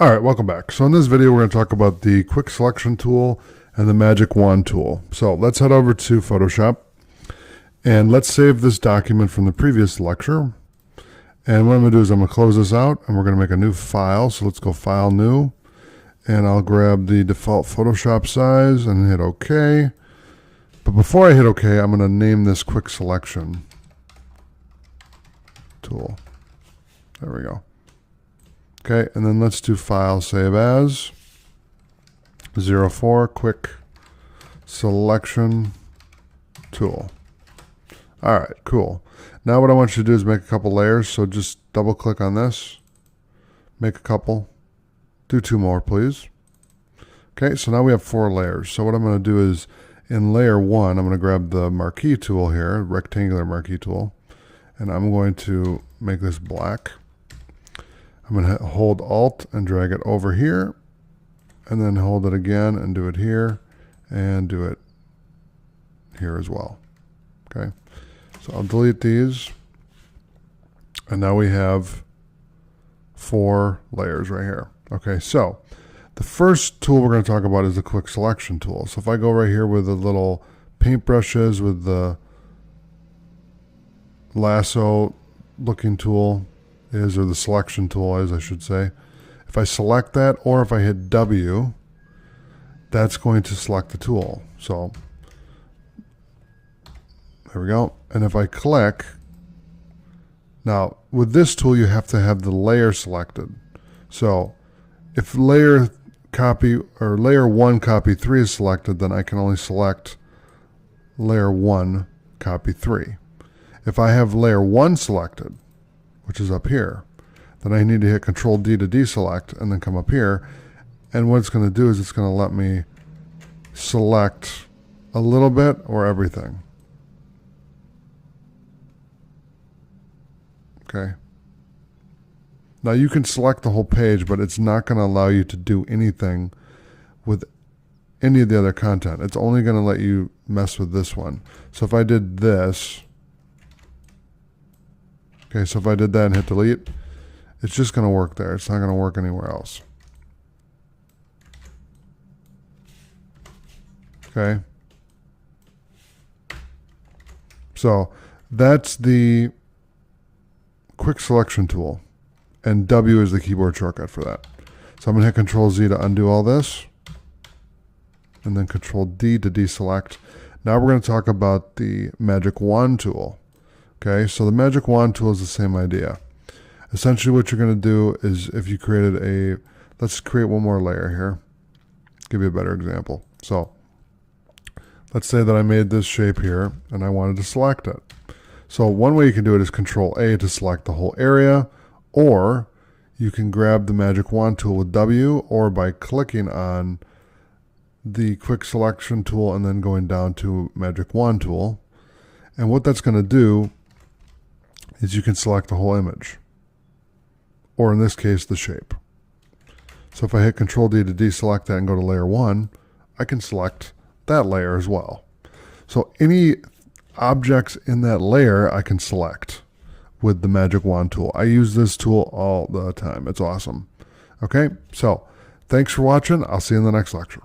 All right, welcome back. So in this video, we're going to talk about the quick selection tool and the magic wand tool. So let's head over to Photoshop and let's save this document from the previous lecture. And what I'm going to do is I'm going to close this out and we're going to make a new file. So let's go File, New, and I'll grab the default Photoshop size and hit OK. But before I hit OK, I'm going to name this quick selection tool. There we go. Okay, and then let's do File, Save As, 04, Quick Selection Tool. All right, cool. Now what I want you to do is make a couple layers, so just double click on this, make a couple, do two more please. Okay, so now we have 4 layers. So what I'm going to do is in layer 1, I'm going to grab the marquee tool here, rectangular marquee tool, and I'm going to make this black. I'm going to hold Alt and drag it over here, and then hold it again and do it here, and do it here as well. Okay, so I'll delete these, and now we have 4 layers right here. Okay, so the first tool we're going to talk about is the quick selection tool. So if I go right here with the little paintbrushes with the lasso looking tool, or the selection tool is, I should say. If I select that, or if I hit W, that's going to select the tool. So there we go. And if I click, now with this tool you have to have the layer selected. So if layer 1 copy 3 is selected, then I can only select layer 1 copy 3. If I have layer 1 selected, which is up here, then I need to hit Control D to deselect and then come up here. And what it's going to do is it's going to let me select a little bit or everything. Okay. Now you can select the whole page, but it's not going to allow you to do anything with any of the other content. It's only going to let you mess with this one. So if I did this, okay, so if I did that and hit delete, it's just going to work there. It's not going to work anywhere else. Okay. So that's the quick selection tool. And W is the keyboard shortcut for that. So I'm going to hit Control Z to undo all this. And then Control D to deselect. Now we're going to talk about the magic wand tool. Okay, so the magic wand tool is the same idea. Essentially what you're going to do is if you created let's create one more layer here. Give you a better example. So let's say that I made this shape here and I wanted to select it. So one way you can do it is Control A to select the whole area, or you can grab the magic wand tool with W, or by clicking on the quick selection tool and then going down to magic wand tool. And what that's going to do is you can select the whole image, or in this case the shape. So if I hit Control D to deselect that and go to layer 1, I can select that layer as well. So any objects in that layer I can select with the magic wand tool. I use this tool all the time. It's awesome. Okay, so thanks for watching. I'll see you in the next lecture.